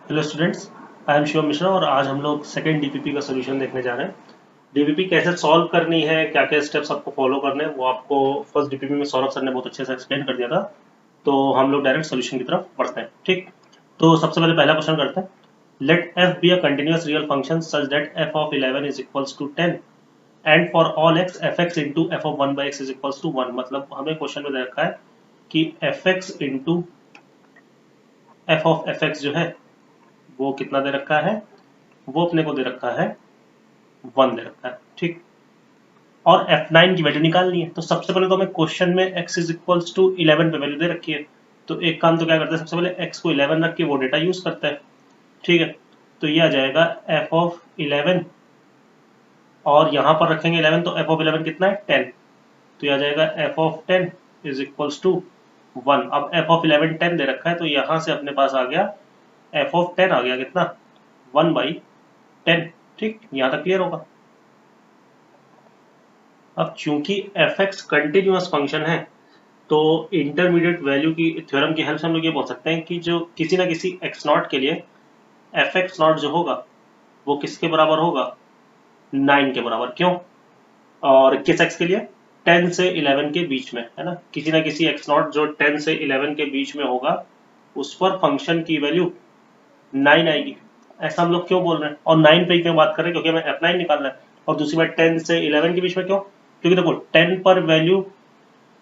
Hello students, I am Shivam Mishra और आज हम लोग सेकेंड डीपीपी का सोल्यूशन देखने जा रहे हैं। डीपीपी कैसे सॉल्व करनी है, क्या क्या स्टेप्स आपको फॉलो करने हैं, वो आपको फर्स्ट डीपीपी में सौरभ सर ने बहुत अच्छे से एक्सप्लेन कर दिया था। तो हम लोग डायरेक्ट सोल्यूशन की तरफ बढ़ते हैं। ठीक, तो सबसे पहले पहला क्वेश्चन करते हैं। Let f be a continuous real function such that f of 11 is equals to 10 and for all x f x into f of 1 by x is equals to 1। मतलब हमें क्वेश्चन में दे रखा है कि f x into f of f x जो है वो कितना दे रखा है, वो अपने को दे रखा है 1 दे रखा है। ठीक, और F9 की वैल्यू निकालनी है। तो सबसे पहले तो हमें क्वेश्चन में x इज इक्वल्स टू 11 पे वैल्यू दे रखी है। तो एक काम तो क्या करते हैं, सबसे पहले x को 11 रख के वो डेटा यूज करते हैं। ठीक है, तो ये आ जाएगा f ऑफ 11 और यहां पर रखेंगे 11 तो f ऑफ 11 कितना है 10। तो ये आ जाएगा f of 10 is equals to 1। अब f ऑफ 11 10 दे रखा है तो यहां से अपने पास आ गया f ऑफ 10 आ गया कितना 1/10। ठीक, यहां तक क्लियर होगा। अब चूंकि एफ एक्स कंटिन्यूअस फंक्शन है तो इंटरमीडिएट वैल्यू की थ्योरम की हेल्प से हम लोग ये बोल सकते हैं कि जो किसी ना किसी एक्स नॉट के लिए एफ एक्स नॉट जो होगा वो किसके बराबर होगा 9 के बराबर। क्यों? और किस एक्स के लिए 10 से 11 के बीच में, है ना। किसी ना किसी एक्स नॉट जो 10 से 11 के बीच में होगा उस पर फंक्शन की वैल्यू 9 आएगी। ऐसा हम लोग क्यों बोल रहे हैं और 9 पे ही क्यों बात कर रहे हैं, क्योंकि हमें F9 निकालना है। और दूसरी बात 10 से 11 के बीच में क्यों, क्योंकि देखो 10 पर वैल्यू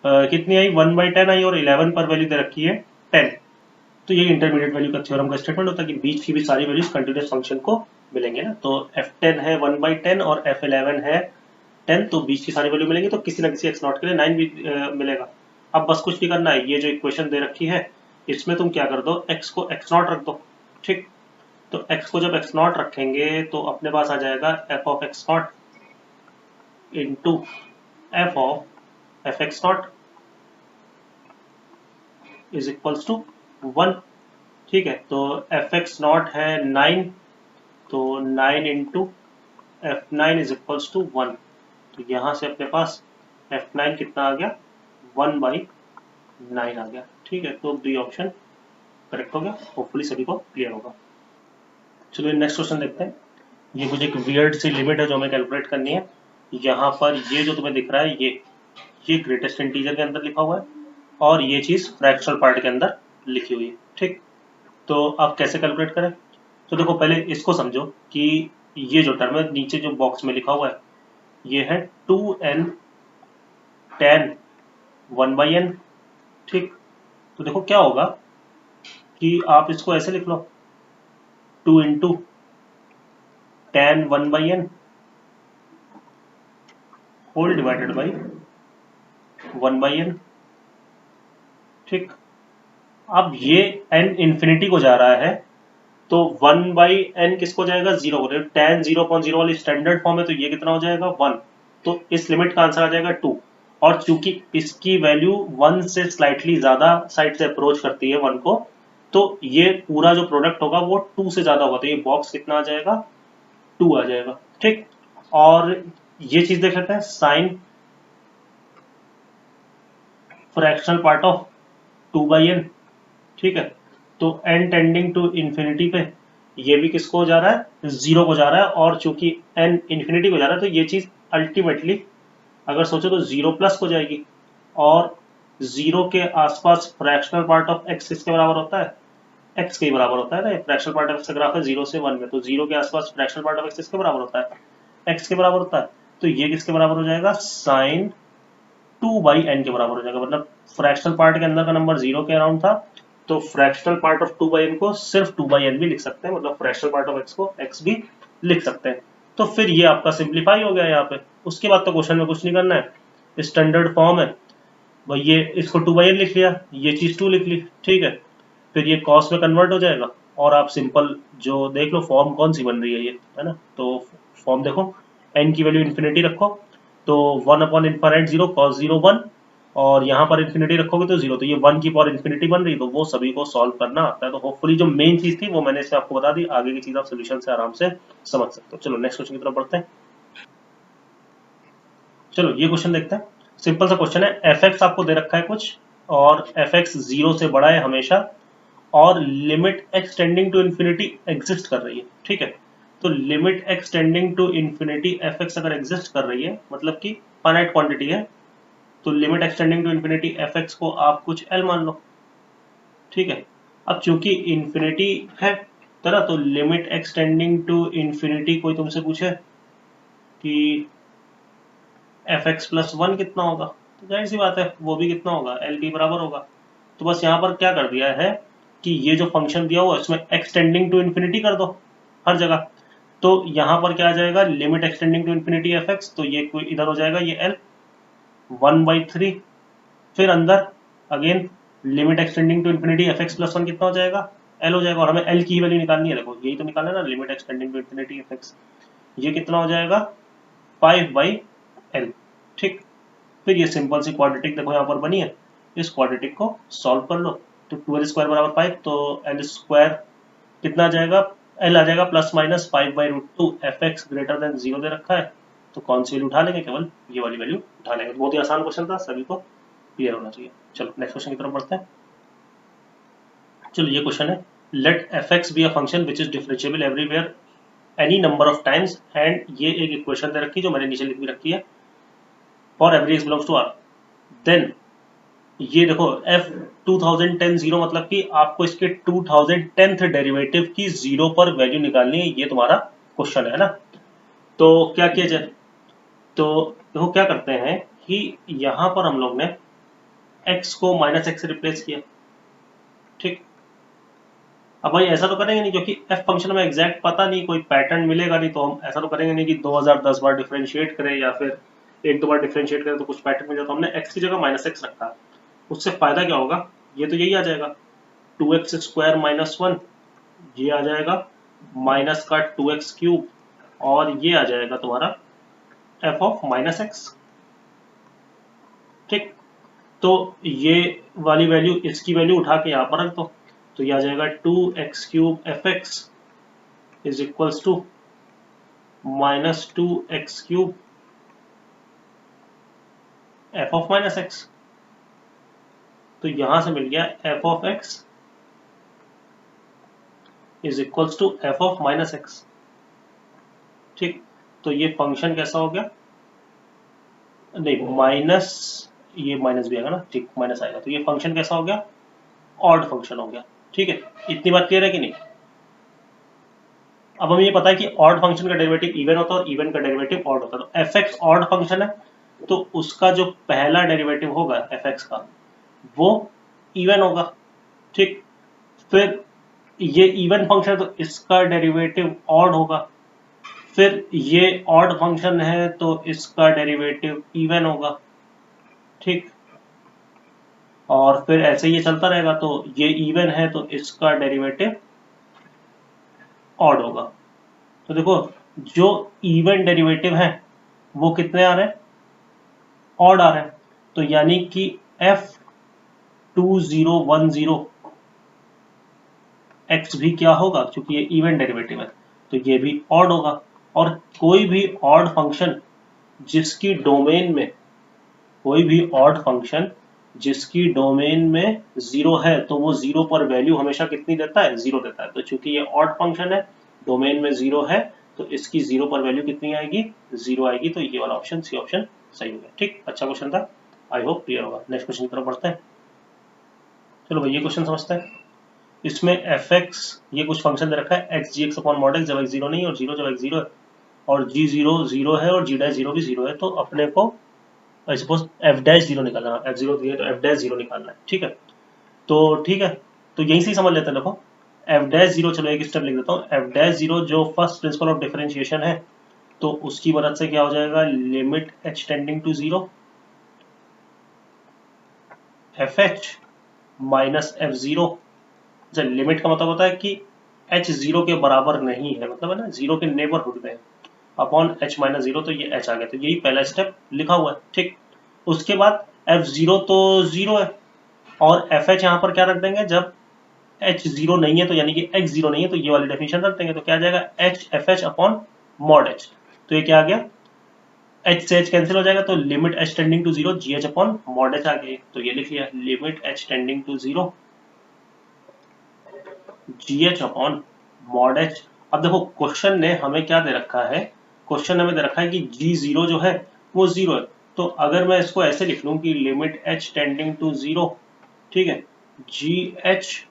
कितनी आई 1/10 आई और 11 पर वैल्यू दे रखी है 10। तो ये इंटरमीडिएट वैल्यू का थ्योरम का स्टेटमेंट होता है कि बीच की भी सारी वैल्यूज कंटिन्यूस फंक्शन को मिलेंगे ना। तो F10 है 1/10 और F11 है 10, तो बीच की सारी वैल्यू मिलेंगी तो किसी ना किसी एक्स नॉट के लिए 9 भी मिलेगा। अब बस कुछ नहीं करना है, ये जो इक्वेशन दे रखी है इसमें तुम क्या कर दो, एक्स को एक्स नॉट रख दो। ठीक, तो x को जब x नॉट रखेंगे तो अपने पास आ जाएगा f of x not into f of f x not is equals to 1। ठीक है, तो एफ एक्स नॉट है 9, तो 9 into F9 is equals to 1। तो यहां से अपने पास F9 कितना आ गया 1/9 आ गया। ठीक है, तो बी ऑप्शन करेक्ट हो गया। होपफुली सभी को क्लियर होगा। चलिए नेक्स्ट क्वेश्चन देखते हैं। ये कुछ एक वियर्ड सी लिमिट है जो हमें कैलकुलेट करनी है। यहाँ पर ये जो तुम्हें दिख रहा है ये ग्रेटेस्ट इंटीजर के अंदर लिखा हुआ है और ये चीज फ्रैक्शनल पार्ट के अंदर लिखी हुई है। ठीक, तो आप कैसे कैलकुलेट करें। तो देखो पहले इसको समझो कि ये जो टर्म है नीचे जो बॉक्स में लिखा हुआ है ये है 2n tan 1/n। ठीक, तो देखो क्या होगा कि आप इसको ऐसे लिख लो 2 into tan 1/n whole divided by 1/n। ठीक, अब ये n इंफिनिटी को जा रहा है तो 1/n किसको जाएगा 0 को। tan 0.0 वाली स्टैंडर्ड फॉर्म है तो ये कितना हो जाएगा 1। तो इस लिमिट का आंसर आ जाएगा 2। और चूंकि इसकी वैल्यू 1 से स्लाइटली ज्यादा साइड से अप्रोच करती है 1 को, तो ये पूरा जो प्रोडक्ट होगा वो 2 से ज्यादा होगा तो ये बॉक्स कितना आ जाएगा 2 आ जाएगा। ठीक, और ये चीज देख लेते हैं sign fractional part of 2/n। ठीक है, तो n टेंडिंग टू इंफिनिटी पे ये भी किसको जा रहा है 0 को जा रहा है और चूंकि n इंफिनिटी को जा रहा है तो ये चीज अल्टीमेटली अगर सोचो तो 0 प्लस हो जाएगी। और 0 के आसपास फ्रैक्शनल पार्ट ऑफ x किसके बराबर होता है x के बराबर होता है ना। फ्रैक्शनल पार्ट ऑफ x का ग्राफ है 0 से 1 में, तो 0 के आसपास फ्रैक्शनल पार्ट ऑफ x किसके बराबर होता है x के बराबर होता है। तो ये किसके बराबर हो जाएगा साइन 2/n के बराबर हो जाएगा। मतलब फ्रैक्शनल पार्ट के अंदर का नंबर 0 के अराउंड था तो फ्रैक्शनल पार्ट ऑफ 2/n को सिर्फ 2/n भी लिख सकते हैं, मतलब फ्रैक्शनल पार्ट ऑफ x को x भी लिख सकते हैं। तो फिर ये आपका सिंप्लीफाई हो गया यहाँ पे। उसके बाद तो क्वेश्चन में कुछ नहीं करना है, स्टैंडर्ड फॉर्म है भाई, ये इसको 2/n लिख लिया, ये चीज 2 लिख ली। ठीक है, फिर ये कॉस में कन्वर्ट हो जाएगा और आप सिंपल जो देख लो फॉर्म कौन सी बन रही है ये, है ना। तो फॉर्म देखो n की वैल्यू इन्फिनिटी रखो तो 1/∞ 0 cos 0 1 और यहाँ पर इन्फिनिटी रखोगे तो 0, तो ये 1 की पावर इन्फिनिटी बन रही, तो वो सभी को सॉल्व करना आता है। तो होपफुली जो मेन चीज थी वो मैंने इसमें आपको बता दी, आगे की चीज आप सोल्यूशन से आराम से समझ सकते हो। चलो नेक्स्ट क्वेश्चन की तरफ बढ़ते हैं। चलो ये क्वेश्चन देखते हैं। सिंपल सा क्वेश्चन है, एफ एक्स आपको दे रखा है कुछ और एफ एक्स 0 से बड़ा है हमेशा और limit x tending to infinity exist कर रही है, ठीक है। तो limit x tending to infinity f x अगर एग्जिस्ट कर रही है मतलब कि फाइनाइट क्वांटिटी है, तो limit extending to infinity f x को आप कुछ एल मान लो, ठीक है। अब चूंकि इन्फिनिटी है तरह, तो लिमिट एक्सटेंडिंग टू इन्फिनिटी कोई तुमसे पूछे कि एफ एक्स प्लस वन कितना होगा, तो जाहिर सी बात है वो भी कितना होगा, एल के बराबर होगा। तो बस यहाँ पर क्या कर दिया है कि ये जो फंक्शन दिया हुआ है इसमें एक्सटेंडिंग टू इन्फिनिटी कर दो हर जगह। तो यहाँ पर क्या आ जाएगा, limit extending to infinity f x, तो ये कोई इधर हो जाएगा ये एल 1/3, फिर अंदर again limit extending to infinity f x plus one कितना हो जाएगा, एल हो जाएगा। और हमें एल की वैल्यू निकालनी है, देखो यही तो निकालना है ना, limit extending to infinity f x, ये कितना हो जाएगा 5/L, ठीक। फिर ये सिंपल सी क्वाड्रेटिक देखो यहाँ पर बनी है, इस क्वाड्रेटिक को सॉल्व कर लो। तो 12² बराबर 5, तो एल स्क्वायर कितना आ जाएगा, एल आ जाएगा plus minus 5/√2, F x greater than 0 दे रखा है, तो कौन सी वैल्यू उठा लेंगे, केवल ये वाली वैल्यू उठा लेंगे। बहुत ही आसान क्वेश्चन था, सभी को क्लियर होना चाहिए। चलो नेक्स्ट क्वेश्चन की तरफ बढ़ते हैं। चलो ये क्वेश्चन है, let f x be a function which is differentiable everywhere any number of times, and ये एक इक्वेशन दे रखी है जो मैंने नीचे लिख भी रखी है, for every x belongs to R. Then ये देखो f 2010 0 मतलब कि आपको इसके 2010th डेरिवेटिव की 0 पर वैल्यू निकालनी है, ये तुम्हारा क्वेश्चन है ना। तो क्या किया जाए, तो देखो क्या करते हैं कि यहां पर हम लोग ने x को -x से रिप्लेस किया, ठीक। अब भाई ऐसा तो करेंगे नहीं, क्योंकि f फंक्शन में एग्जैक्ट पता नहीं, कोई पैटर्न मिलेगा नहीं, तो हम ऐसा तो करेंगे नहीं कि 2010 बार डिफरेंशिएट करें या फिर एक दो बार डिफरेंशिएट करें तो कुछ पैटर्न मिल जाए। तो हमने x की जगह -x रखा, उससे फायदा क्या होगा, ये तो यही आ जाएगा 2x² - 1, ये आ जाएगा माइनस का 2x³ और ये आ जाएगा तुम्हारा f ऑफ -x, ठीक। तो ये वाली वैल्यू, इसकी वैल्यू उठा के यहां पर रख दो, तो ये आ जाएगा 2x³ fx is equals to -2x³ f of -x। तो यहां से मिल गया f of x is equals to f of -x, ठीक। तो ये फंक्शन कैसा हो गया, नहीं माइनस, ये माइनस भी आएगा ना, ठीक माइनस आएगा, तो ये फंक्शन कैसा हो गया, ऑड फंक्शन हो गया, ठीक है। इतनी बात क्लियर है कि नहीं। अब हमें ये पता है कि ऑड फंक्शन का डेरिवेटिव इवन होता है और इवन का डेरिवेटिव ऑड होता है। तो एफ एक्स ऑड फंक्शन है, तो उसका जो पहला डेरिवेटिव होगा एफ एक्स का वो इवन होगा, ठीक। फिर ये इवन फंक्शन है तो इसका डेरिवेटिव ऑड होगा, फिर ये ऑड फंक्शन है तो इसका डेरिवेटिव इवन होगा, ठीक। और फिर ऐसे ही ये चलता रहेगा, तो ये इवन है तो इसका डेरिवेटिव ऑड होगा। तो देखो जो इवन डेरिवेटिव है वो कितने आ रहे हैं, ऑड आ रहे हैं। तो यानी कि f2010 x भी क्या होगा, क्योंकि ये इवन डेरिवेटिव है तो ये भी ऑड होगा। और कोई भी ऑड फंक्शन जिसकी डोमेन में, कोई भी ऑड फंक्शन जिसकी डोमेन में 0 है तो वो 0 पर वैल्यू हमेशा कितनी देता है, 0 देता है। तो चूंकि ये ऑड फंक्शन है, डोमेन में 0 है, तो इसकी 0 पर वैल्यू कितनी आएगी, 0 आएगी। तो ये वाला ऑप्शन सी ऑप्शन सही हो गया, ठीक। अच्छा क्वेश्चन था, आई होप क्लियर होगा। नेक्स्ट क्वेश्चन की तरफ बढ़ते हैं। चलो भाई ये क्वेश्चन समझते हैं। इसमें एफ एक्स, ये कुछ फंक्शन दे रखा है एक्स जी एक्स अपॉन मॉड एक्स जब एक्स 0 नहीं और 0 जब एक्स 0 है, और जी 0 0 है और जी डैश 0 भी 0 है। तो अपने को सपोज एफ डैश 0 निकालना है, एफ 0 दिए तो एफ डैश 0 निकालना है, ठीक है। तो ठीक है, तो यहीं से ही समझ लेते हैं। देखो एफ डैश 0, चलो एक स्टेप लिख देता हूँ। एफ डैश 0 जो फर्स्ट प्रिंसिपल ऑफ डिफरेंशिएशन है, तो उसकी मदद से क्या हो जाएगा, limit h tending to 0 f h minus f 0। Limit का मतलब होता है कि h 0 के बराबर नहीं है, मतलब है ना 0 के नेबरहुड में, अपॉन h माइनस 0, तो ये h आ गया। तो यही पहला स्टेप लिखा हुआ है, ठीक। उसके बाद f0 तो 0 है और fh यहाँ पर क्या रख देंगे, जब h 0 नहीं है तो यानी कि x 0 नहीं है, तो ये वाली डेफिनेशन रख देंगे। तो क्या आ जाएगा, h fh upon mod h। तो ये क्या आ गया, h से h कैंसिल हो जाएगा, तो limit h tending to 0 gh upon mod h आ गई। तो ये लिख लिया, limit h tending to 0 g h upon mod h. अब देखो क्वेश्चन ने हमें क्या दे रखा है, क्वेश्चन हमें दे रखा है कि जी जीरो जो है वो जीरो है। तो अगर मैं इसको ऐसे लिख लूं कि limit h tending to zero, ठीक है, g h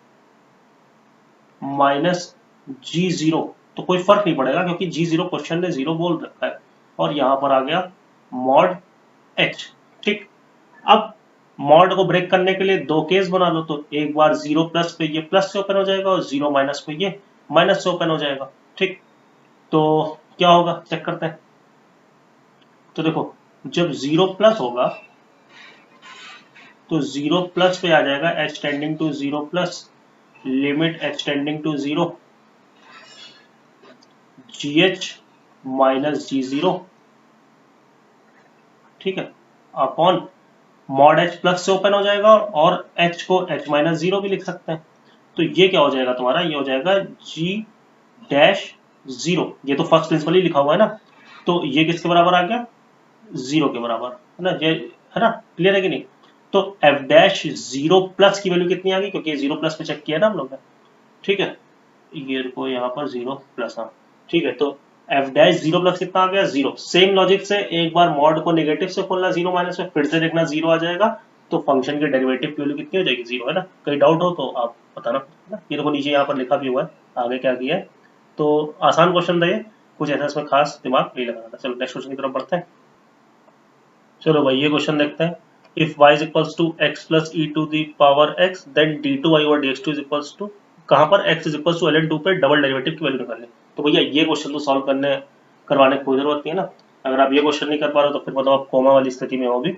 minus g zero, तो कोई फर्क नहीं पड़ेगा क्योंकि जी जीरो क्वेश्चन ने जीरो बोल रखा है, और यहां पर आ गया मॉड एच। ठीक, अब मॉड को ब्रेक करने के लिए दो केस बना लो, तो एक बार जीरो प्लस पे ये प्लस से ओपन हो जाएगा और जीरो माइनस पे ये माइनस से ओपन हो जाएगा। ठीक, तो क्या होगा चेक करते हैं। तो देखो जब जीरो प्लस होगा तो जीरो प्लस पे आ जाएगा h tending to zero plus limit h tending to zero g h minus g zero, ठीक है, अपॉन मॉड एच प्लस से ओपन हो जाएगा और एच को एच माइनस जीरो भी लिख सकते हैं। तो ये क्या हो जाएगा तुम्हारा, ये हो जाएगा जी डैश जीरो, ये तो फर्स्ट प्रिंसिपल ही लिखा हुआ है ना, तो ये किसके बराबर आ गया, जीरो के बराबर है ना, ये है ना, क्लियर है कि नहीं। तो एफ डैश जीरो प्लस की वैल्यू कितनी आ गई, क्योंकि जीरो प्लस पे चेक किया ना हम लोग ने, ठीक है, ये को यहाँ पर जीरो प्लस, हाँ ठीक है, तो एफ डैश जीरो प्लस कितना आ गया, जीरो। सेम लॉजिक से एक बार मॉड को नेगेटिव से खोलना जीरो माइनस में, फिर से देखना जीरो आ जाएगा, तो फंक्शन के डेरिवेटिव की वैल्यू कितनी हो जाएगी, जीरो, है ना। कहीं डाउट हो तो आप बताना ना, ये देखो नीचे यहाँ पर लिखा भी हुआ है आगे क्या किया है। तो आसान क्वेश्चन था ये, कुछ ऐसा इसमें खास दिमाग नहीं लगाना था। चलो नेक्स्ट क्वेश्चन की तरफ बढ़ते हैं। चलो भाई ये क्वेश्चन देखते हैं। If y is equals to x plus e to the power x then d two y और dx2 इज इक्वल्स टू, कहाँ पर x is equals to ln2 पे डबल डेरिवेटिव की वैल्यू निकालनी। तो भैया ये क्वेश्चन तो सॉल्व करवाने की कोई जरूरत नहीं है ना। अगर आप ये क्वेश्चन नहीं कर पा रहे हो तो फिर मतलब आप कोमा वाली स्थिति में हो भी।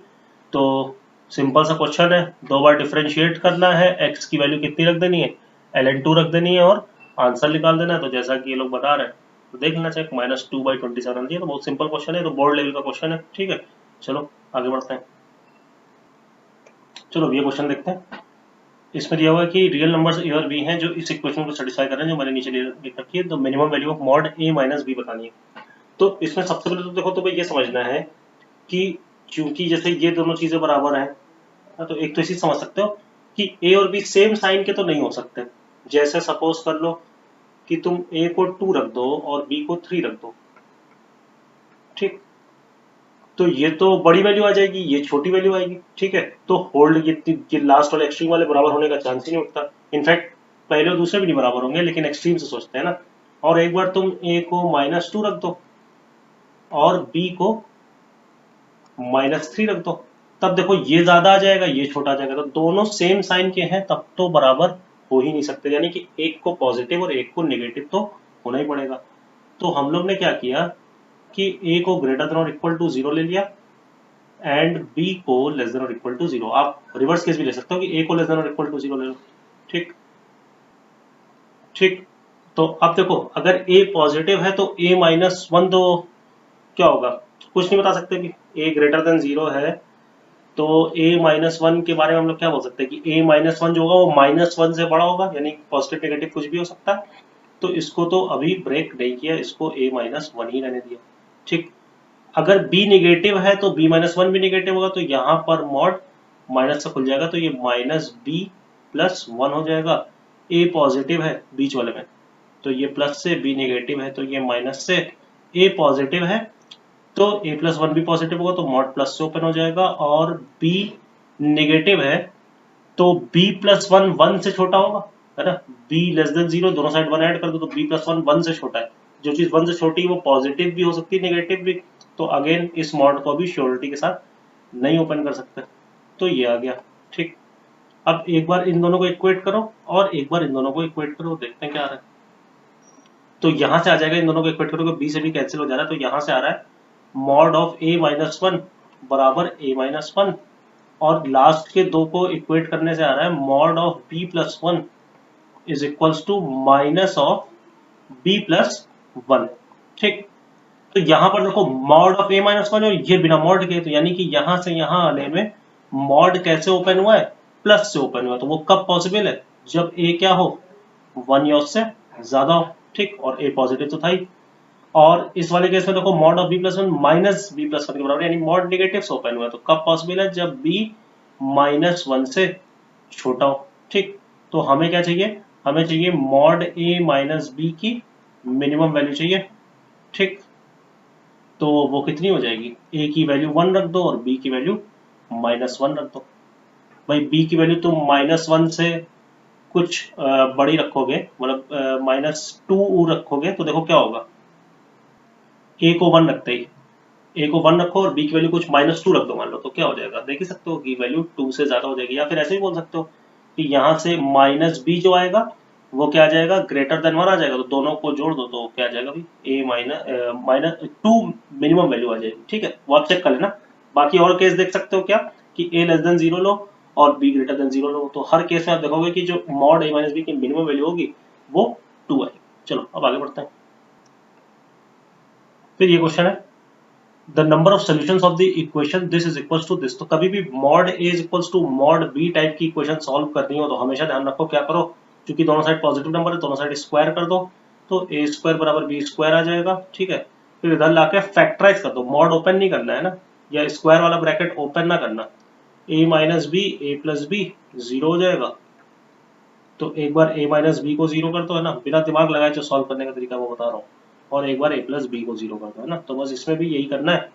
तो सिंपल सा क्वेश्चन है, दो बार डिफरेंशिएट करना है, x की वैल्यू कितनी रख देनी है, ln2 रख देनी है और आंसर निकाल देना है। तो जैसा कि ये लोग बता रहे हैं तो देख लेना चाहिए, -2/27 दिया, तो बहुत सिंपल क्वेश्चन है, तो बोर्ड लेवल का क्वेश्चन है, ठीक है। चलो आगे बढ़ते हैं। चलो ये क्वेश्चन देखते हैं। इसमें दिया हुआ है कि रियल नंबर्स ए और बी हैं जो इस इक्वेशन को सेटिस्फाई कर रहे हैं, जो मैंने नीचे लिख रखी है, तो minimum value of mod a minus b बतानी है। तो इसमें सबसे पहले तो देखो, तो भाई ये समझना है कि चूंकि जैसे ये दोनों चीजें बराबर हैं, तो एक तो इसी समझ सकते हो कि ए और बी सेम साइन के तो नहीं हो सकते। जैसे सपोज कर लो कि तुम ए को 2 रख दो और बी को 3 रख दो, ठीक, तो ये तो बड़ी वैल्यू आ जाएगी, ये छोटी वैल्यू आएगी, ठीक है। तो होल्ड ये लास्ट वाले एक्सट्रीम वाले बराबर होने का चांस ही नहीं उठता। इनफैक्ट पहले और दूसरे भी नहीं बराबर होंगे, लेकिन एक्सट्रीम से सोचते हैं ना। और एक बार तुम ए को -2 रख दो और बी को -3 रख दो, तब देखो ये ज्यादा आ जाएगा, ये छोटा आ जाएगा, तो दोनों सेम साइन के हैं तब तो बराबर हो ही नहीं सकते, यानी कि एक को पॉजिटिव और एक को नेगेटिव तो होना ही पड़ेगा। तो हम लोग ने क्या किया कि ए को ग्रेटर देन और इक्वल टू 0 ले लिया एंड बी को लेस देन और इक्वल टू 0। आप रिवर्स केस भी ले सकते हो कि ए को लेस देन और इक्वल टू 0 ले लो, ठीक ठीक। तो अब देखो अगर ए पॉजिटिव है तो ए -1 तो क्या होगा, कुछ नहीं बता सकते कि ए ग्रेटर देन 0 है, तो a -1 के बारे में हम लोग क्या बोल सकते हैं कि a -1 जो होगा वो -1 से बड़ा होगा, यानी पॉजिटिव नेगेटिव कुछ भी हो सकता है। तो इसको तो अभी ब्रेक नहीं किया, इसको a -1 ही रहने दिया, ठीक। अगर b नेगेटिव है तो b-1 भी नेगेटिव होगा, तो यहाँ पर मॉड माइनस से खुल जाएगा, तो ये -b+1 हो जाएगा। a पॉजिटिव है बीच वाले में, तो ये प्लस से, b नेगेटिव है तो ये माइनस से, a पॉजिटिव है तो a+1 भी पॉजिटिव होगा, तो मॉड प्लस से ओपन हो जाएगा, और b नेगेटिव है तो b+1 1 से छोटा होगा, है ना। b लेस देन 0, दोनों साइड 1 ऐड कर दो तो b+1 1 से छोटा है। जो चीज 1 से छोटी है वो पॉजिटिव भी हो सकती है, नेगेटिव भी। तो अगेन इस मॉड को भी श्योरिटी के साथ नहीं ओपन कर सकते, तो ये आ गया, ठीक। अब एक बार इन दोनों को इक्वेट करो और एक बार इन दोनों को इक्वेट करो, देखते हैं क्या आ रहा है। तो यहां से आ जाएगा, इन दोनों को इक्वेट करोगे b से भी कैंसिल हो जा रहा है, तो यहां से आ रहा है मॉड ऑफ a-1 बराबर a-1, और लास्ट के दो को इक्वेट करने से आ रहा है mod of b+1 is equals to minus of b+1, ठीक। तो यहां पर देखो मॉड ऑफ a-1 और ये बिना मॉड के, तो यानी कि यहां से यहां आने में मॉड कैसे ओपन हुआ है, प्लस से ओपन हुआ है। तो वो कब पॉसिबल है, जब a क्या हो, 1 या उससे ज्यादा हो, ठीक, और a पॉजिटिव तो था ही। और इस वाले केस में देखो mod of b+1 minus b+1 के बराबर, यानी मॉड नेगेटिव से ओपन हुआ है, तो कब पॉसिबल है, जब b -1 से छोटा हो, ठीक। तो हमें क्या चाहिए, हमें चाहिए मॉड ए माइनस बी की मिनिमम वैल्यू चाहिए, ठीक। तो वो कितनी हो जाएगी, ए की वैल्यू 1 रख दो और बी की वैल्यू -1 रख दो। भाई बी की वैल्यू तुम -1 से कुछ बड़ी रखोगे, मतलब -2 रखोगे तो देखो क्या होगा, ए को 1 रखते ही, ए को 1 रखो और बी की वैल्यू कुछ -2 रख दो मान लो, तो क्या हो जाएगा, देख ही सकते हो कि वैल्यू 2 से ज्यादा हो जाएगी। या फिर ऐसे भी बोल सकते हो कि यहाँ से -b जो आएगा वो क्या आ जाएगा, >1 आ जाएगा, तो दोनों को जोड़ दो तो क्या आ जाएगा भाई, ए -2 मिनिमम वैल्यू आ जाएगी, ठीक है। वो आप चेक कर लेना। बाकी और केस देख सकते हो क्या, कि a <0 लो और b <0 लो, तो हर केस में आप देखोगे कि जो मॉड a माइनस बी की मिनिमम वैल्यू होगी वो 2 आएगी। चलो अब आगे बढ़ते हैं। फिर ये क्वेश्चन है, the number of solutions of the equation this is equals to this. तो कभी भी mod a is equals to mod b type की इक्वेशन सॉल्व करनी हो तो हमेशा ध्यान रखो क्या करो, क्योंकि दोनों साइड पॉजिटिव नंबर है, दोनों साइड स्क्वायर कर दो, तो ए स्क्वायर बराबर बी स्क्वायर आ जाएगा, ठीक है। फिर इधर लाके फैक्टराइज कर दो, मॉड ओपन नहीं करना है ना, या स्क्वायर वाला ब्रैकेट ओपन ना करना, ए माइनस बी ए प्लस बी 0 हो जाएगा। तो एक बार a माइनस बी को 0 कर दो, है ना, बिना दिमाग लगाए जो सॉल्व करने का तरीका वो बता रहा हूँ, और एक बार a प्लस बी को 0 कर दो, है ना। तो बस इसमें भी यही करना है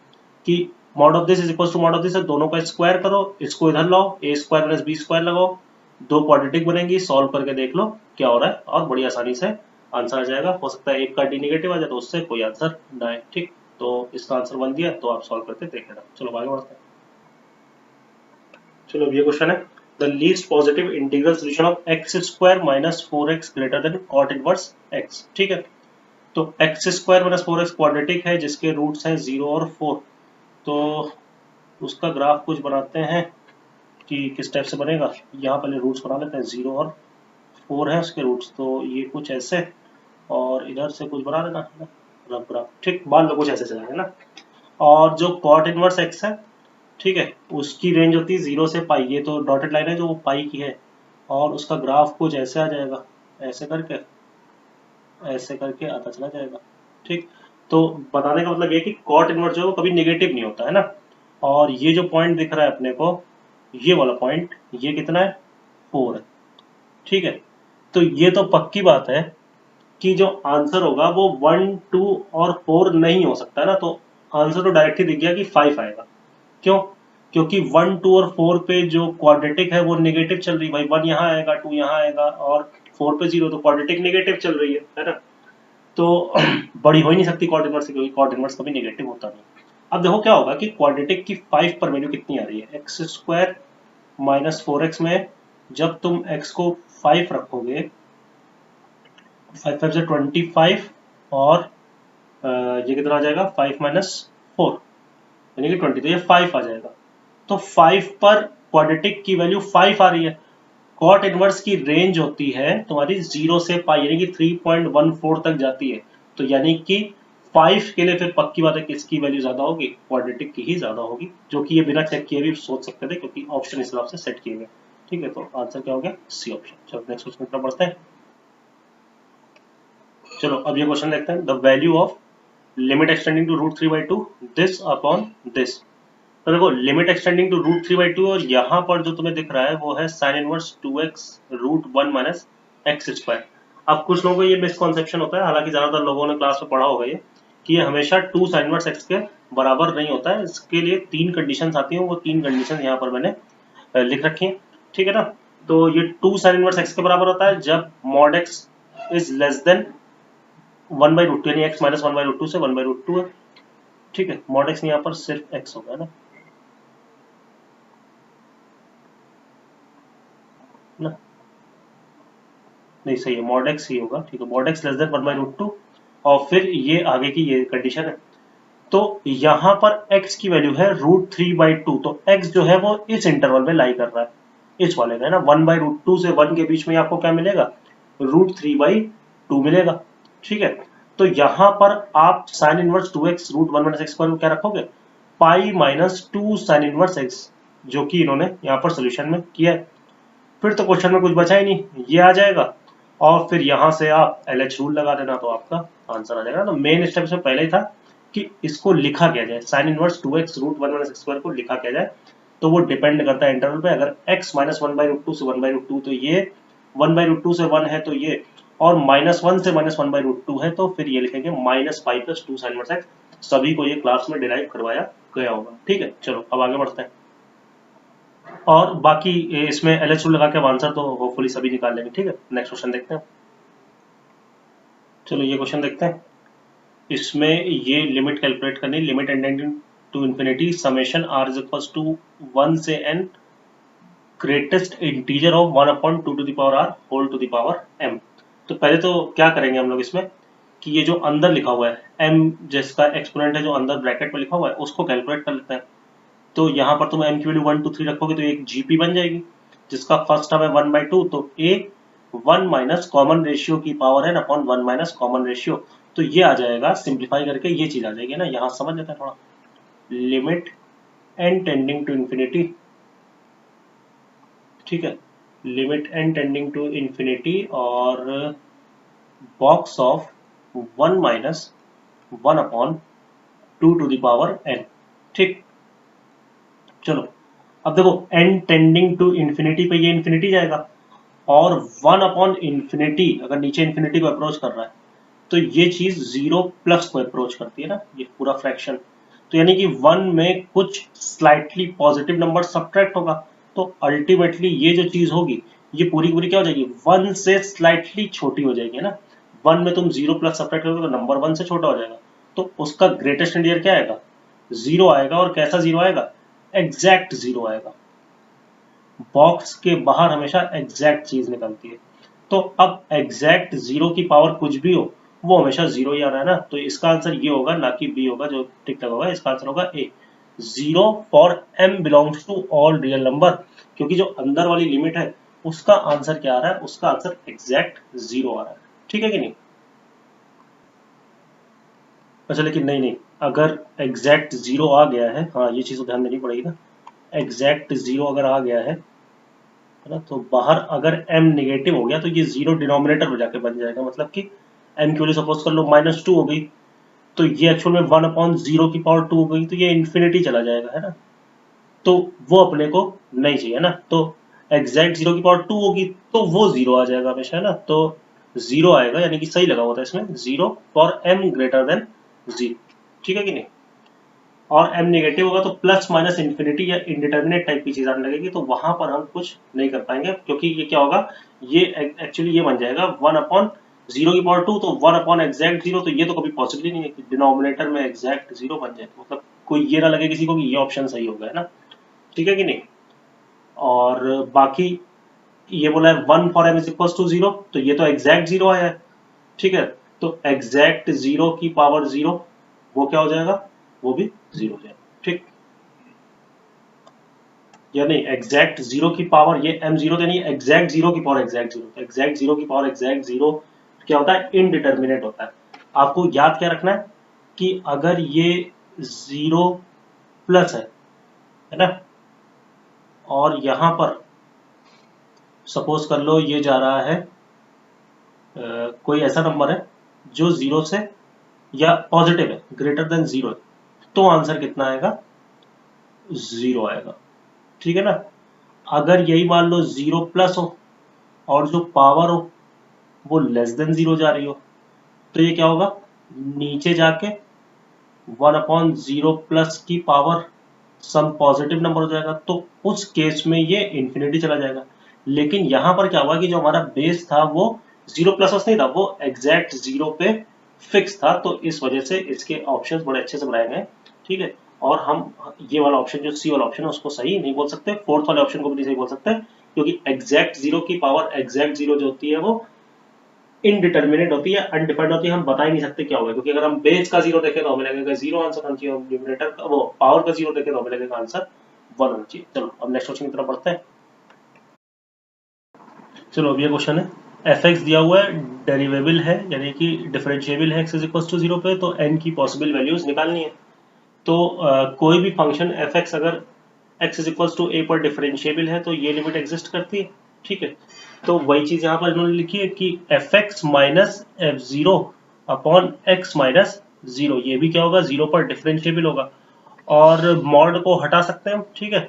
कि mod of this is equal to mod of this है, दोनों का स्क्वायर करो, इसको इधर लाओ, a square plus b square लगाओ, दो क्वाड्रेटिक बनेंगी, सॉल्व करके देख लो क्या हो रहा है, और बड़ी आसानी से आंसर आ जाएगा। हो सकता है एक का डी नेगेटिव आ जाए तो उससे कोई आंसर ना आए, ठीक। तो इसका आंसर बन दिया, तो आप सॉल्व करके देख लेना। चलो आगे बढ़ते हैं। चलो अब ये क्वेश्चन है, the least positive integral solution of x square minus 4x greater than cot inverse x, ठीक है। तो x square minus 4x quadratic है जिसके रूट्स हैं 0 और 4। तो उसका ग्राफ कुछ बनाते हैं कि किस टाइप से बनेगा। यहाँ पहले रूट्स बना लेते हैं, 0 और 4 है उसके रूट्स, तो ये कुछ ऐसे, और इधर से कुछ बना लेना, है ना, रफ ग्राफ, ठीक। मान लो कुछ ऐसे चलेगा ना। और जो कॉट इनवर्स x है, ठीक है, उसकी रेंज होती है 0 से पाई, ये तो डॉटेड लाइन है जो वो पाई की है, और उसका ग्राफ कुछ ऐसे आ जाएगा, ऐसे करके आता चला जाएगा, ठीक। तो बताने का मतलब ये कि कॉट इनवर्स जो है वो कभी नेगेटिव नहीं होता है ना। और ये जो पॉइंट दिख रहा है अपने को, ये वाला पॉइंट, ये कितना है, 4 है, ठीक है। तो ये तो पक्की बात है कि जो आंसर होगा वो 1, 2 और 4 नहीं हो सकता है ना, तो आंसर तो डायरेक्ट ही दिख गया कि 5 आएगा। क्यों, क्योंकि 1, 2 और 4 पे जो क्वाड्रेटिक है वो नेगेटिव चल रही है भाई, 1 यहाँ आएगा, 2 यहाँ आएगा, और 4 पे 0, तो क्वाड्रेटिक नेगेटिव चल रही है ना। तो बड़ी हो ही नहीं सकती कॉट इनवर्स से, क्योंकि कॉट इनवर्स कभी नेगेटिव होता नहीं। अब देखो क्या होगा कि क्वाड्रेटिक की 5 पर वैल्यू कितनी आ रही है, एक्स स्क्वायर माइनस 4x में जब तुम x को 5 रखोगे, 5 5 से 25, और ये कितना आ जाएगा, 5 माइनस 4 यानी कि 20, तो ये 5 आ जाएगा। तो 5 पर क्वाड्रेटिक की वैल्यू 5 आ रही है। कॉट इनवर्स की रेंज होती है तुम्हारी 0 से पाई, यानी कि 3.14 तक जाती है। तो यानी कि 5 के लिए फिर पक्की बात है कि इसकी वैल्यू ज्यादा होगी, क्वाड्रेटिक की ही ज्यादा होगी, जो कि ये बिना चेक किए भी सोच सकते थे क्योंकि ऑप्शन इस हिसाब से सेट किए गए, ठीक है। तो आंसर क्या हो गया, सी ऑप्शन। चलो नेक्स्ट क्वेश्चन की तरफ बढ़ते हैं। चलो अब ये क्वेश्चन देखते हैं, the value of limit extending to √3/2 this upon this. तो देखो लिमिट एक्सटेंडिंग टू √3/2, और यहाँ पर जो तुम्हें दिख रहा है वो है sine inverse 2x √1 minus x square. अब कुछ लोगों को ये मिसकॉन्सेप्शन होता है, हालांकि ज्यादातर लोगों ने क्लास में पढ़ा होगा ये, कि ये हमेशा 2 साइन इनवर्स एक्स के बराबर नहीं होता है। इसके लिए 3 कंडीशन आती है, वो 3 कंडीशन यहाँ पर मैंने लिख रखी है, ठीक है ना। तो ये 2 साइन इनवर्स एक्स के बराबर होता है जब mod x is less than 1/√2, यानी x माइनस 1/√2 से 1/√2 है, ठीक है। मॉड एक्स यहाँ पर सिर्फ x होगा ना, ना नहीं सही है, मॉड एक्स ही होगा, ठीक है। मॉड एक्स लेस देन 1/√2, और फिर ये आगे की ये कंडीशन है। तो यहाँ पर x की वैल्यू है √3/2, तो x जो है वो इस इंटरवल में लाई कर रहा है, इस वाले में ना, 1/√2 से 1 के बीच में आपको क्या मिलेगा, √3/2 मिलेगा, ठीक है। तो यहाँ पर आप sine inverse 2x √1 minus x square को क्या रखोगे, pi minus 2 sine inverse x, जो कि इन्होंने यहाँ पर सोल्यूशन में किया है। फिर तो क्वेश्चन में कुछ बचा ही नहीं, ये आ जाएगा, और फिर यहाँ से आप LH रूल लगा देना, तो आपका आंसर आ जाएगा। तो मेन स्टेप से पहले ही था कि इसको लिखा क्या जाए, sine inverse 2x √1 minus x square को लिखा क्या जाए। तो वो डिपेंड करता है इंटरवल पे, अगर x माइनस 1/√2 से 1/√2, तो ये 1/√2 से 1 है तो ये, और -1 से -1/√2 है तो फिर ये लिखेंगे -pi plus 2 sine inverse x. सभी को ये क्लास में डिराइव करवाया गया होगा। ठीक है, चलो अब आगे बढ़ते हैं। और बाकी इसमें LH रूल लगा के आंसर तो होपफुली सभी निकाल लेंगे। ठीक है, नेक्स्ट क्वेश्चन देखते हैं। चलो ये क्वेश्चन देखते हैं। इसमें ये लिमिट कैलकुलेट करनी, limit tending to infinity summation r is equal to 1 से n greatest integer of 1/2 to the power r whole to the power m। तो पहले तो क्या करेंगे हम लोग इसमें कि ये जो अंदर लिखा हुआ है m जिसका एक्सपोनेंट है जो अंदर ब्रैकेट में लिखा हुआ है उसको कैलकुलेट कर लेते हैं। तो यहाँ पर तुम m की वैल्यू 1 2 3 रखोगे तो एक gp बन जाएगी, जिसका फर्स्ट टर्म है 1/2, तो a 1 माइनस कॉमन रेशियो की पावर है अपॉन 1 माइनस कॉमन रेशियो। तो ये आ जाएगा, सिंप्लीफाई करके ये चीज आ जाएगी ना, यहाँ समझ लेते हैं थोड़ा। Limit n tending to infinity, ठीक है, limit n tending to infinity और box of 1 minus 1 upon 2 to the power n। ठीक, चलो अब देखो n टेंडिंग टू इंफिनिटी पे ये इंफिनिटी जाएगा, और 1 अपॉन इंफिनिटी अगर नीचे इंफिनिटी को अप्रोच कर रहा है तो ये चीज 0 प्लस को अप्रोच करती है ना, ये पूरा फ्रैक्शन। तो यानी कि 1 में कुछ स्लाइटली पॉजिटिव नंबर सब्ट्रैक्ट होगा, तो अल्टीमेटली ये जो चीज होगी ये पूरी पूरी क्या हो जाएगी, 1 से स्लाइटली छोटी हो जाएगी ना। 1 में तुम 0 प्लस सब्ट्रैक्ट करोगे तो नंबर 1 से छोटा हो जाएगा, तो उसका ग्रेटेस्ट इंटीजर क्या आएगा, 0 आएगा। और कैसा 0 आएगा, एग्जैक्ट 0 आएगा। बॉक्स के बाहर हमेशा एग्जैक्ट चीज निकलती है, तो अब एग्जैक्ट 0 की पावर कुछ भी हो वो हमेशा 0 ही आ रहा है ना, तो इसका आंसर ये होगा, ना कि बी होगा जो टिक टक होगा। इसका आंसर होगा A, 0 for m belongs to all real number, क्योंकि जो अंदर वाली लिमिट है उसका आंसर क्या आ रहा है, उसका आंसर एग्जैक्ट 0 आ रहा है। ठीक है कि नहीं। अच्छा लेकिन नहीं, अगर एग्जैक्ट 0 आ गया है, हाँ ये चीज तो ध्यान देनी पड़ेगी ना, एग्जैक्ट 0 अगर आ गया है ना, तो बाहर अगर m नेगेटिव हो गया तो ये 0 डिनोमिनेटर में जाके बन जाएगा, मतलब कि m की वैल्यू सपोज कर लो -2 हो गई, तो ये एक्चुअल में 1/0 की पावर 2 हो गई, तो ये इन्फिनिटी चला जाएगा, है ना। तो वो अपने को नहीं चाहिए ना, तो एग्जैक्ट 0 की पावर 2 होगी तो वो 0 आ जाएगा हमेशा, है ना। तो 0 आएगा, यानी कि सही लगा होता है इसमें, 0 फॉर m ग्रेटर देन 0। ठीक है कि नहीं। और m नेगेटिव होगा तो प्लस माइनस इंफिनिटी या इंडिटरमिनेट टाइप की चीज आने लगेगी, तो वहां पर हम कुछ नहीं कर पाएंगे, क्योंकि ये क्या होगा, ये एक्चुअली ये बन जाएगा 1/0 की पावर 2, तो 1 एग्जैक्ट 0, तो ये तो कभी पॉसिबल ही नहीं है कि डिनोमिनेटर में एग्जैक्ट 0 बन जाए, मतलब कोई ये ना लगे किसी को कि ये ऑप्शन सही होगा, है ना। ठीक है कि नहीं। और बाकी ये बोला है 1 for m is equal to 0, तो ये तो एग्जैक्ट 0 आया है। ठीक है, तो एग्जैक्ट 0 की पावर 0 वो क्या हो जाएगा, वो भी 0 हो जाएगा। ठीक, या नहीं, एग्जैक्ट 0 की पावर ये m0 यानी एग्जैक्ट 0 की पावर एग्जैक्ट 0, तो एग्जैक्ट 0 की पावर एग्जैक्ट 0 क्या होता है, इनडिटर्मिनेट होता है। आपको याद क्या रखना है कि अगर ये 0 प्लस है ना, और यहां पर सपोज कर लो ये जा रहा है कोई ऐसा नंबर है जो 0 से या पॉजिटिव है, ग्रेटर देन 0 है, तो आंसर कितना आएगा, 0 आएगा। ठीक है ना। अगर यही मान लो 0 प्लस हो और जो पावर हो वो लेस देन 0 जा रही हो, तो ये क्या होगा, नीचे जाके 1/0 प्लस की पावर सम पॉजिटिव नंबर हो जाएगा, तो उस केस में ये इंफिनिटी चला जाएगा। लेकिन यहां पर क्या हुआ कि जो हमारा बेस था वो 0 प्लस नहीं था, वो एग्जैक्ट 0 पे फिक्स था, तो इस वजह से इसके ऑप्शंस बड़े अच्छे से बनाए गए। ठीक है, और हम ये वाला ऑप्शन जो सी वाला ऑप्शन है उसको सही नहीं बोल सकते, फोर्थ वाले ऑप्शन को भी नहीं सही बोल सकते, क्योंकि एग्जैक्ट 0 की पावर एग्जैक्ट 0 जो होती है वो इनडिटर्मिनेट होती है, अनडिफाइंड होती है, हम बता ही नहीं सकते क्या होगा, क्योंकि अगर हम बेस का 0 देखें तो हमें लगेगा 0 आंसर होना चाहिए, न्यूमरेटर का वो पावर का 0 देखें तो हमें लगेगा आंसर 1 होना चाहिए। चलो अब नेक्स्ट क्वेश्चन की तरफ बढ़ते हैं। चलो अब ये क्वेश्चन है, एफ एक्स दिया हुआ है, डेरिवेबल है यानी कि डिफरेंशिएबल है x इज इक्वल टू 0 पे, तो n की पॉसिबल वैल्यूज निकालनी है। तो कोई भी फंक्शन एफ एक्स अगर x is equal to a पर डिफरेंशिएबल है तो ये लिमिट एग्जिस्ट करती है। ठीक है, तो वही चीज यहाँ पर इन्होंने लिखी है कि f x minus F zero upon x minus 0, ये भी क्या होगा, 0 पर डिफरेंशिएबल होगा, और मॉड को हटा सकते हैं हम। ठीक है,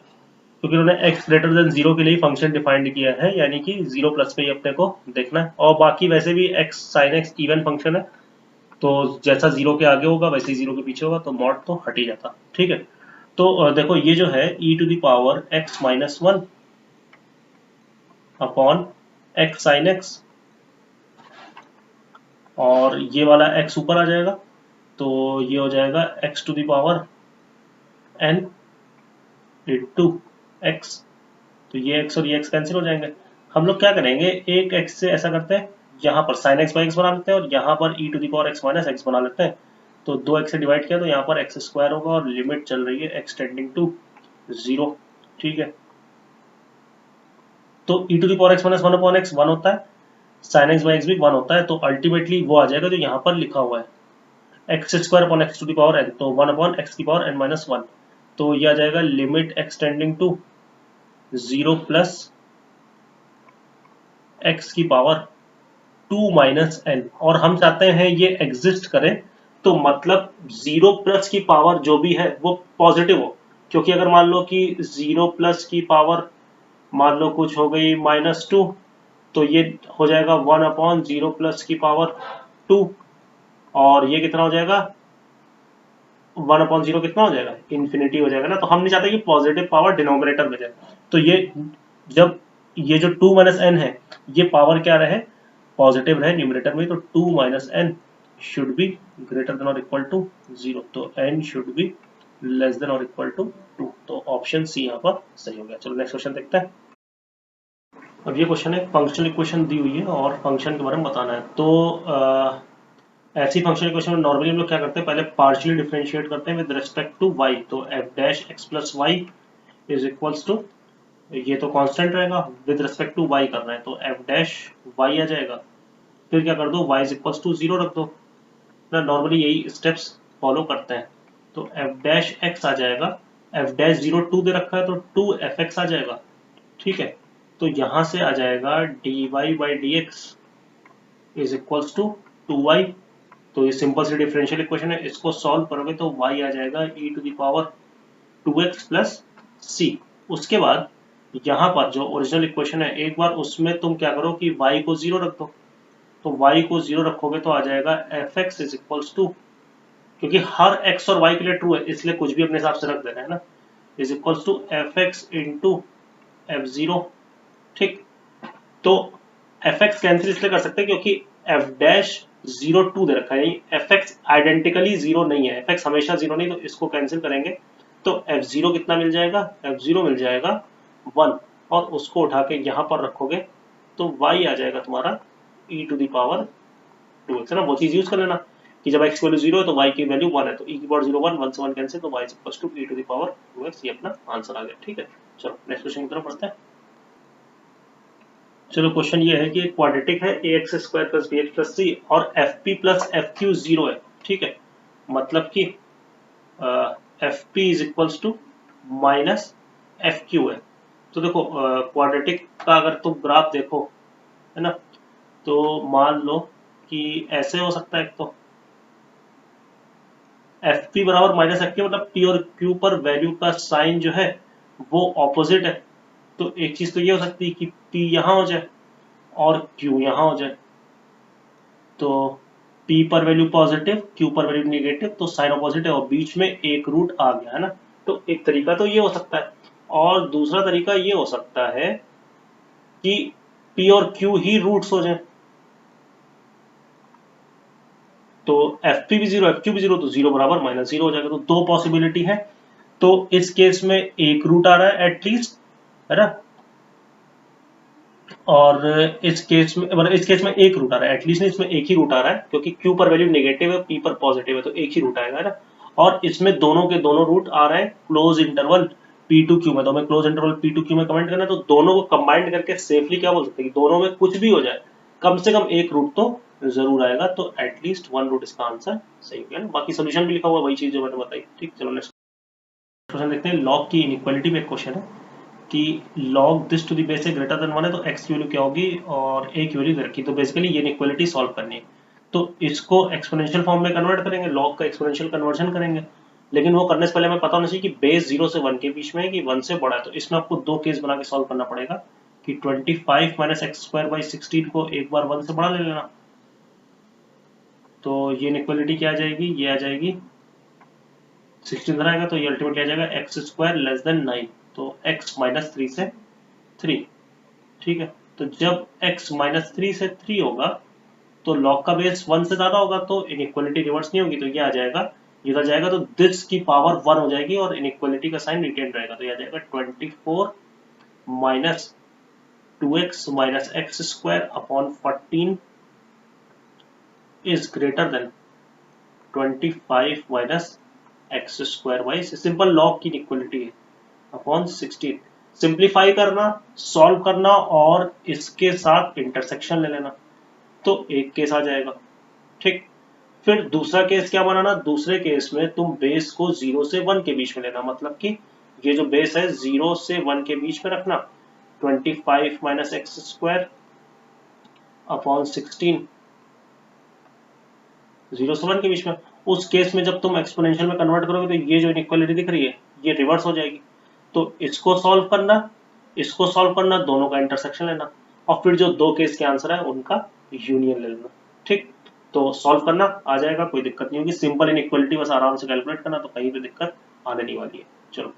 क्योंकि उन्होंने x ग्रेटर देन 0 के लिए फंक्शन डिफाइंड किया है, यानी कि 0 प्लस पे ही अपने को देखना है। और बाकी वैसे भी x sin x even function है, तो जैसा 0 के आगे होगा वैसे ही 0 के पीछे होगा, तो मॉड तो हट ही जाता। ठीक है, तो देखो ये जो है e to the power x minus 1 upon x sin x, और ये वाला x ऊपर आ जाएगा, तो ये हो जाएगा x to the power n into x। तो ये x और ये x कैंसिल हो जाएंगे। हम लोग क्या करेंगे, एक x से ऐसा करते हैं, यहाँ पर sin x x बना लेते हैं और यहाँ पर e to the power x minus x बना लेते हैं। तो 2x से डिवाइड किया तो यहाँ पर x स्क्वायर होगा और लिमिट चल रही है x टेंडिंग टू 0। ठीक है, तो e to the power x minus 1 upon x 1 होता है, sin x x भी 1 होता है, तो अल्टीमेटली वो आ जाएगा जो यहाँ पर लिखा हुआ है x square upon x to the power n, तो 1 अपॉन x की पावर n माइनस 1। तो ये आ जाएगा limit x tending to 0 plus x की पावर 2 माइनस n, और हम चाहते हैं ये एग्जिस्ट करे, तो मतलब 0 प्लस की पावर जो भी है वो पॉजिटिव हो। क्योंकि अगर मान लो कि 0 प्लस की पावर मान लो कुछ हो गई -2, तो ये हो जाएगा 1 अपॉन 0 प्लस की पावर 2, और ये कितना हो जाएगा 1 अपॉन 0 कितना हो जाएगा, इन्फिनिटी हो जाएगा ना। तो हम नहीं चाहते कि पॉजिटिव पावर डिनोमिनेटर में जाए, तो ये जब ये जो 2 माइनस एन है ये पावर क्या रहे, पॉजिटिव रहे न्यूमरेटर में, तो 2 minus n should be greater than और इक्वल टू 0, तो n should be less than और इक्वल टू 2। तो ऑप्शन सी यहाँ पर सही हो गया। चलो नेक्स्ट क्वेश्चन देखते हैं। अब ये क्वेश्चन है, फंक्शनल इक्वेशन दी हुई है और फंक्शन के बारे में बताना है। तो ऐसी फंक्शनल इक्वेशन में नॉर्मली हम लोग क्या करते हैं, पहले पार्शियली डिफरेंशिएट करते हैं विद रिस्पेक्ट टू y। तो f dash x plus y is equals to, ये तो कांस्टेंट रहेगा, विद रिस्पेक्ट टू y कर रहे हैं तो f डैश y आ जाएगा। फिर क्या कर दो, y इज इक्वल्स टू 0 रख दो ना, नॉर्मली यही स्टेप्स फॉलो करते हैं। तो f डैश x आ जाएगा, f डैश 0 2 दे रखा है तो 2fx आ जाएगा। ठीक है, तो यहां से आ जाएगा dy by dx is equals to 2y। तो ये सिंपल सी डिफरेंशियल इक्वेशन है, इसको सॉल्व करोगे तो y आ जाएगा e to the power 2x plus c। उसके बाद यहाँ पर जो ओरिजिनल इक्वेशन है एक बार उसमें तुम क्या करो कि y को 0 रख दो, तो y को 0 रखोगे तो आ जाएगा fx इज इक्वल्स टू, क्योंकि हर x और y के लिए ट्रू है इसलिए कुछ भी अपने हिसाब से रख देना है ना, is equals to fx into f0। ठीक, तो fx कैंसिल इसलिए कर सकते हैं क्योंकि f डैश 0 2 दे रखा है, fx आइडेंटिकली 0 नहीं है, fx हमेशा 0 नहीं, तो इसको कैंसिल करेंगे तो f0 कितना मिल जाएगा, f0 मिल जाएगा 1, और उसको उठा के यहाँ पर रखोगे तो y आ जाएगा तुम्हारा e to the power 2x, है ना। वो चीज यूज कर लेना कि जब x की वैल्यू 0 है तो y की वैल्यू 1 है, तो e की पावर 0 1 से 1 कैंसिल, तो y is equal to e to the power 2x, ये अपना आंसर आ गया। ठीक है, चलो नेक्स्ट क्वेश्चन की तरफ बढ़ते हैं। चलो क्वेश्चन ये है कि एक क्वाड्रेटिक है ax square plus bx plus c और fp प्लस fq 0 है। ठीक है, मतलब कि fp is equals to minus fq है। तो देखो क्वाड्रेटिक का अगर तुम ग्राफ देखो, है ना, तो मान लो कि ऐसे हो सकता है, तो fp बराबर माइनस fq, मतलब p और q पर वैल्यू का साइन जो है वो ऑपोजिट है। तो एक चीज तो ये हो सकती है कि p यहाँ हो जाए और q यहाँ हो जाए, तो p पर वैल्यू पॉजिटिव q पर वैल्यू नेगेटिव, तो साइन ऑपोजिट है और बीच में एक रूट आ गया, है ना। तो एक तरीका तो ये हो सकता है, और दूसरा तरीका ये हो सकता है कि p और q ही रूट्स हो जाए, तो fp भी 0 fq भी 0, तो 0 बराबर माइनस 0 हो जाएगा। तो दो पॉसिबिलिटी है, तो इस केस में एक रूट आ रहा है एटलीस्ट, है ना, और इस केस में मतलब इस केस में एक रूट आ रहा है एटलीस्ट, नहीं इसमें एक ही रूट आ रहा है क्योंकि q पर वैल्यू नेगेटिव है p पर पॉजिटिव है, तो एक ही रूट आएगा, है ना। और इसमें दोनों के दोनों रूट आ रहे हैं close interval p to q में, तो हमें close interval p to q में कमेंट करना है, तो दोनों को कंबाइंड करके सेफली क्या बोल सकते हैं कि दोनों में कुछ भी हो जाए कम से कम एक रूट तो जरूर आएगा, तो एटलीस्ट वन रूट इसका आंसर सही हो गया ना। बाकी सोल्यूशन भी लिखा हुआ वही चीज जो मैंने बताई। ठीक, चलो नेक्स्ट क्वेश्चन देखते हैं। लॉग की इनइक्वालिटी में एक क्वेश्चन है कि log this to the base है ग्रेटर देन 1 है, तो x की वैल्यू क्या होगी और a की वैल्यू दे रखी, तो बेसिकली ये इनइक्वालिटी सॉल्व करनी है, तो इसको एक्सपोनेंशियल फॉर्म में कन्वर्ट करेंगे, log का एक्सपोनेंशियल कन्वर्जन करेंगे, लेकिन वो करने से पहले हमें पता होना चाहिए कि बेस 0 से 1 के बीच में है कि 1 से बड़ा है। तो इसमें आपको दो केस बना के सॉल्व करना पड़ेगा कि 25 माइनस एक्स स्क्वायर बाई 16 को एक बार 1 से बड़ा ले लेना। तो ये इनइक्वालिटी क्या आ जाएगी, ये आ जाएगी 16 रहेगा, तो ये अल्टीमेटली आ जाएगा एक्स स्क्वायर लेस देन 9, तो x माइनस 3 से 3। ठीक है, तो जब x माइनस 3 से 3 होगा तो log का बेस 1 से ज्यादा होगा, तो इनइक्वालिटी रिवर्स नहीं होगी, तो ये आ जाएगा, ये आ जाएगा, तो दिस की पावर 1 हो जाएगी और इनइक्वालिटी का साइन रिटेन रहेगा। तो ये आ जाएगा 24 minus 2x minus x square upon 14 is greater than 25 minus x square by, simple log की इक्वलिटी है, अपॉन 16। सिंप्लीफाई करना, सॉल्व करना और इसके साथ इंटरसेक्शन ले लेना, तो एक केस आ जाएगा। ठीक, फिर दूसरा केस क्या बनाना, दूसरे केस में तुम बेस को 0 से 1 के बीच में लेना, मतलब कि ये जो बेस है 0 से 1 के बीच में रखना, 25 माइनस एक्स स्क्वायर अपॉन 16, 0 से 1 के बीच में। उस केस में जब तुम एक्सपोनेंशियल में कन्वर्ट करोगे तो ये जो इनइक्वालिटी दिख रही है ये रिवर्स हो जाएगी। तो इसको सॉल्व करना, इसको सॉल्व करना, दोनों का इंटरसेक्शन लेना और फिर जो दो केस के आंसर है उनका यूनियन ले लेना। ठीक, तो सॉल्व करना आ जाएगा, कोई दिक्कत नहीं होगी, सिंपल इनइक्वालिटी बस आराम से कैलकुलेट करना, तो कहीं पे दिक्कत आने नहीं वाली है। चलो।